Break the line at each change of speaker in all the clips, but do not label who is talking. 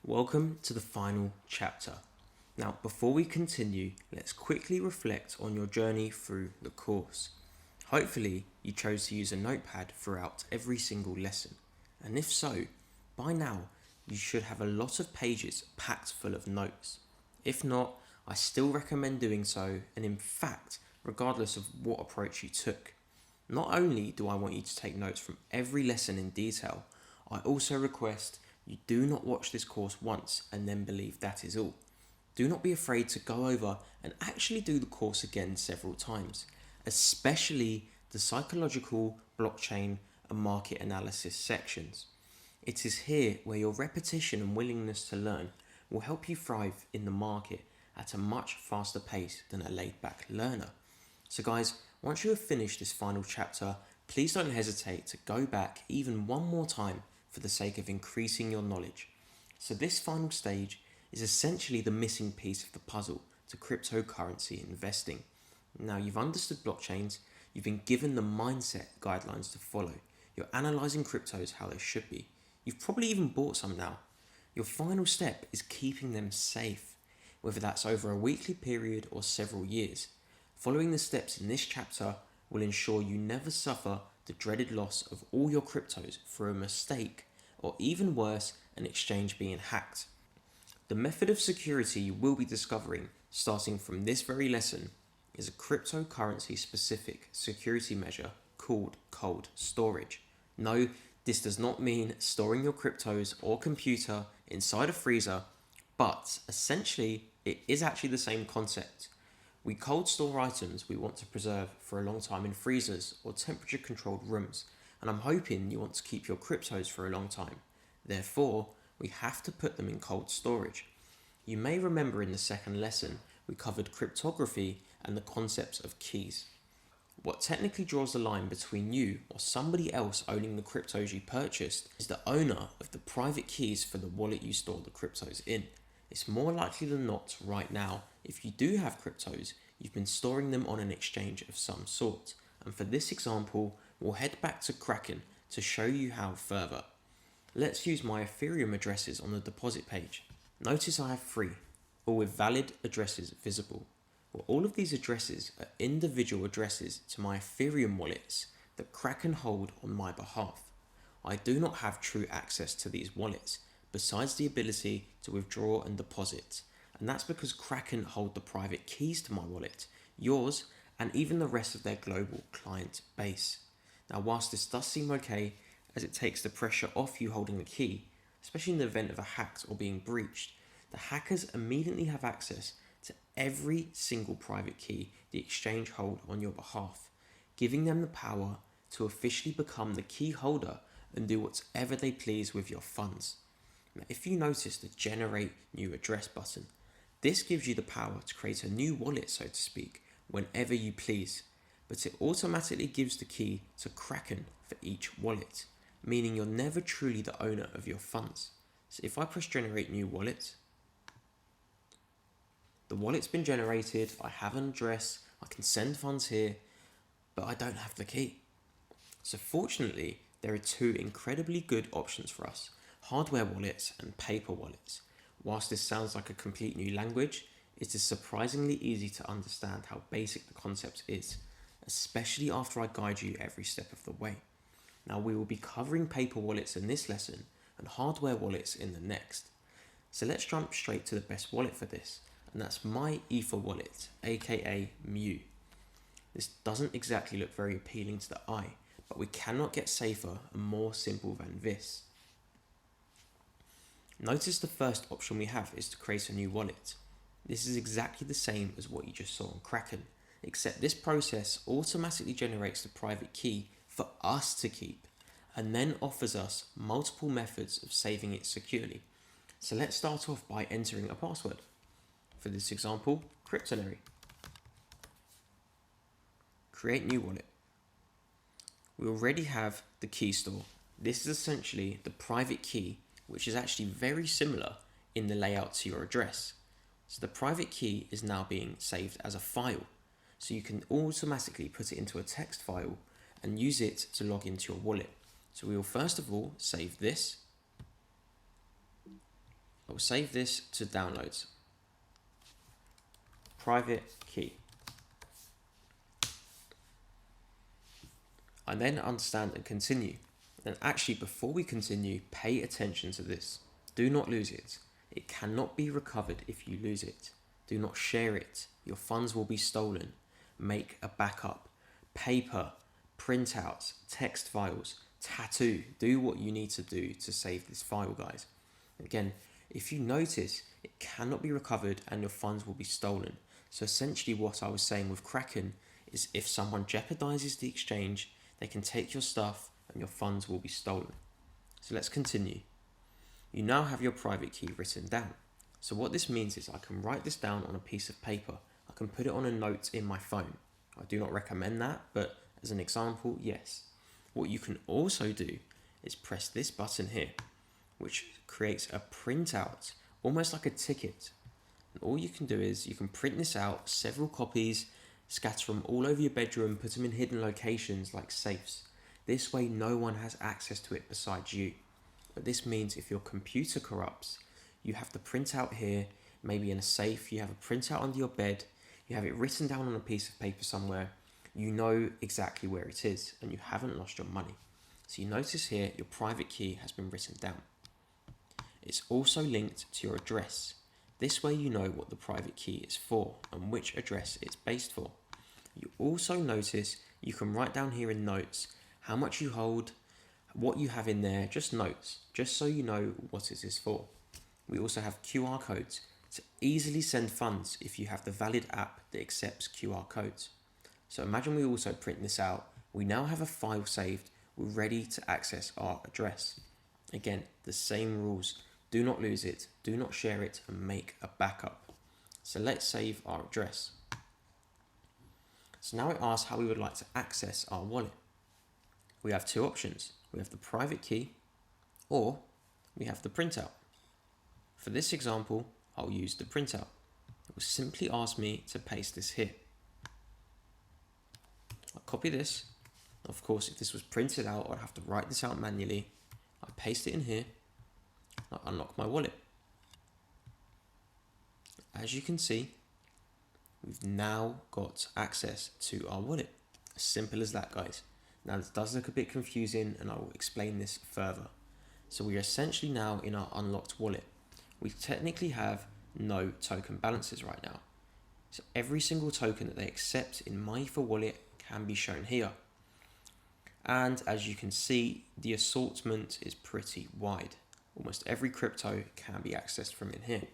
Welcome to the final chapter. Now, before we continue, let's quickly reflect on your journey through the course. Hopefully, you chose to use a notepad throughout every single lesson, and if so, by now you should have a lot of pages packed full of notes. If not, I still recommend doing so, and in fact, regardless of what approach you took. Not only do I want you to take notes from every lesson in detail, I also request you do not watch this course once and then believe that is all. Do not be afraid to go over and actually do the course again several times, especially the psychological, blockchain, and market analysis sections. It is here where your repetition and willingness to learn will help you thrive in the market at a much faster pace than a laid-back learner. So guys, once you have finished this final chapter, please don't hesitate to go back even one more time for the sake of increasing your knowledge. So this final stage is essentially the missing piece of the puzzle to cryptocurrency investing. Now you've understood blockchains, you've been given the mindset guidelines to follow, you're analysing cryptos how they should be, you've probably even bought some now. Your final step is keeping them safe, whether that's over a weekly period or several years. Following the steps in this chapter will ensure you never suffer the dreaded loss of all your cryptos through a mistake, or even worse, an exchange being hacked. The method of security you will be discovering starting from this very lesson is a cryptocurrency specific security measure called cold storage. No, this does not mean storing your cryptos or computer inside a freezer, but essentially it is actually the same concept. We cold store items we want to preserve for a long time in freezers or temperature controlled rooms, and I'm hoping you want to keep your cryptos for a long time. Therefore, we have to put them in cold storage. You may remember in the second lesson we covered cryptography and the concepts of keys. What technically draws the line between you or somebody else owning the cryptos you purchased is the owner of the private keys for the wallet you store the cryptos in. It's more likely than not right now, if you do have cryptos, you've been storing them on an exchange of some sort. And for this example, we'll head back to Kraken to show you how further. Let's use my Ethereum addresses on the deposit page. Notice I have 3, all with valid addresses visible. Well, all of these addresses are individual addresses to my Ethereum wallets that Kraken hold on my behalf. I do not have true access to these wallets, besides the ability to withdraw and deposit, and that's because Kraken hold the private keys to my wallet, yours, and even the rest of their global client base. Now whilst this does seem okay, as it takes the pressure off you holding the key, especially in the event of a hack or being breached, the hackers immediately have access to every single private key the exchange hold on your behalf, giving them the power to officially become the key holder and do whatever they please with your funds. Now, if you notice the generate new address button, this gives you the power to create a new wallet, so to speak, whenever you please, but it automatically gives the key to Kraken for each wallet, meaning you're never truly the owner of your funds. So if I press generate new wallet, the wallet's been generated, I have an address, I can send funds here, but I don't have the key. So fortunately, there are 2 incredibly good options for us: hardware wallets and paper wallets. Whilst this sounds like a complete new language, it is surprisingly easy to understand how basic the concept is, especially after I guide you every step of the way. Now we will be covering paper wallets in this lesson and hardware wallets in the next. So let's jump straight to the best wallet for this, and that's my Ether wallet, aka Mu. This doesn't exactly look very appealing to the eye, but we cannot get safer and more simple than this. Notice the first option we have is to create a new wallet. This is exactly the same as what you just saw on Kraken, except this process automatically generates the private key for us to keep, and then offers us multiple methods of saving it securely. So let's start off by entering a password. For this example, Cryptonary. Create new wallet. We already have the key store. This is essentially the private key, which is actually very similar in the layout to your address. So the private key is now being saved as a file, so you can automatically put it into a text file and use it to log into your wallet. So we will first of all save this, I will save this to downloads. Private key. I then understand and continue. And actually, before we continue, pay attention to this. Do not lose it. It cannot be recovered if you lose it. Do not share it. Your funds will be stolen. Make a backup. Paper, printouts, text files, tattoo. Do what you need to do to save this file, guys. Again, if you notice, it cannot be recovered and your funds will be stolen. So essentially what I was saying with Kraken is if someone jeopardizes the exchange, they can take your stuff and your funds will be stolen. So let's continue. You now have your private key written down. So what this means is I can write this down on a piece of paper. I can put it on a note in my phone. I do not recommend that, but as an example, yes. What you can also do is press this button here, which creates a printout, almost like a ticket. And all you can do is you can print this out, several copies, scatter them all over your bedroom, put them in hidden locations like safes. This way no one has access to it besides you. But this means if your computer corrupts, you have the printout here, maybe in a safe, you have a printout under your bed, you have it written down on a piece of paper somewhere, you know exactly where it is and you haven't lost your money. So you notice here your private key has been written down. It's also linked to your address. This way you know what the private key is for and which address it's based for. You also notice you can write down here in notes how much you hold, what you have in there, just notes, just so you know what it is for. We also have QR codes to easily send funds if you have the valid app that accepts QR codes. So imagine we also print this out. We now have a file saved. We're ready to access our address. Again, the same rules. Do not lose it, do not share it, and make a backup. So let's save our address. So now it asks how we would like to access our wallet. We have two options. We have the private key or we have the printout. For this example, I'll use the printout. It will simply ask me to paste this here. I'll copy this. Of course, if this was printed out, I'd have to write this out manually. I paste it in here. I unlock my wallet. As you can see, we've now got access to our wallet. As simple as that, guys. Now this does look a bit confusing and I will explain this further. So we are essentially now in our unlocked wallet. We technically have no token balances right now. So every single token that they accept in MyEther wallet can be shown here. And as you can see, the assortment is pretty wide. Almost every crypto can be accessed from in here.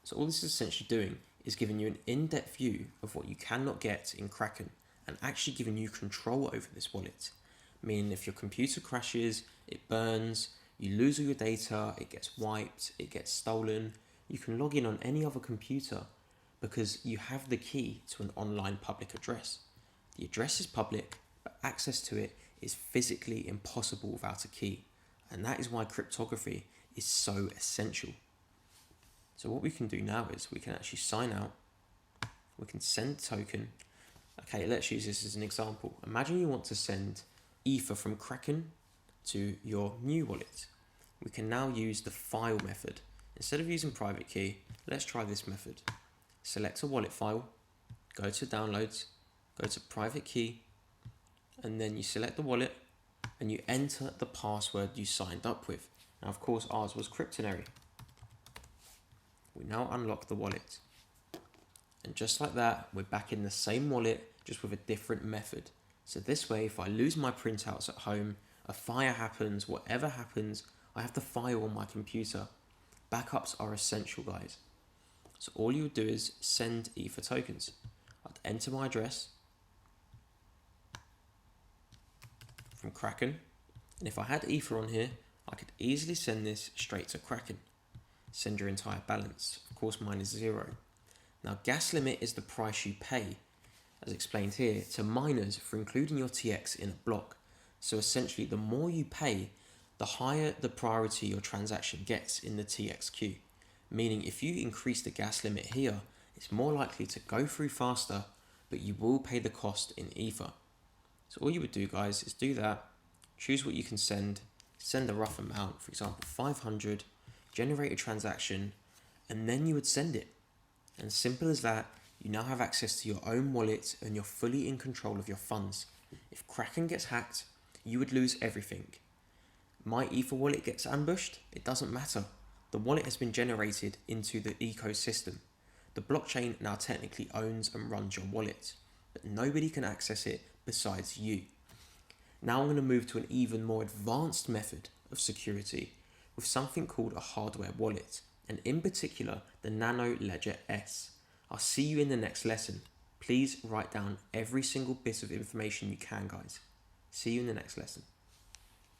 So all this is essentially doing is giving you an in-depth view of what you cannot get in Kraken and actually giving you control over this wallet. Meaning if your computer crashes, it burns, you lose all your data, it gets wiped, it gets stolen, you can log in on any other computer because you have the key to an online public address. The address is public, but access to it is physically impossible without a key. And that is why cryptography is so essential. So what we can do now is we can actually sign out, we can send a token. Okay, let's use this as an example. Imagine you want to send Ether from Kraken to your new wallet. We can now use the file method. Instead of using private key, let's try this method. Select a wallet file, go to downloads, go to private key, and then you select the wallet and you enter the password you signed up with. Now, of course, ours was Cryptonary. We now unlock the wallet. And just like that, we're back in the same wallet, just with a different method. So this way, if I lose my printouts at home, a fire happens, whatever happens, I have the file on my computer. Backups are essential, guys. So all you would do is send Ether tokens. I'd enter my address from Kraken. And if I had Ether on here, I could easily send this straight to Kraken. Send your entire balance. Of course, mine is 0. Now, gas limit is the price you pay, as explained here, to miners for including your TX in a block. So essentially, the more you pay, the higher the priority your transaction gets in the TX queue. Meaning if you increase the gas limit here, it's more likely to go through faster, but you will pay the cost in Ether. So all you would do, guys, is do that, choose what you can send a rough amount, for example, 500, generate a transaction, and then you would send it. And simple as that, you now have access to your own wallet and you're fully in control of your funds. If Kraken gets hacked, you would lose everything. My Ether wallet gets ambushed, it doesn't matter. The wallet has been generated into the ecosystem. The blockchain now technically owns and runs your wallet, but nobody can access it besides you. Now I'm going to move to an even more advanced method of security with something called a hardware wallet, and in particular the Nano Ledger S. I'll see you in the next lesson. Please write down every single bit of information you can, guys. See you in the next lesson.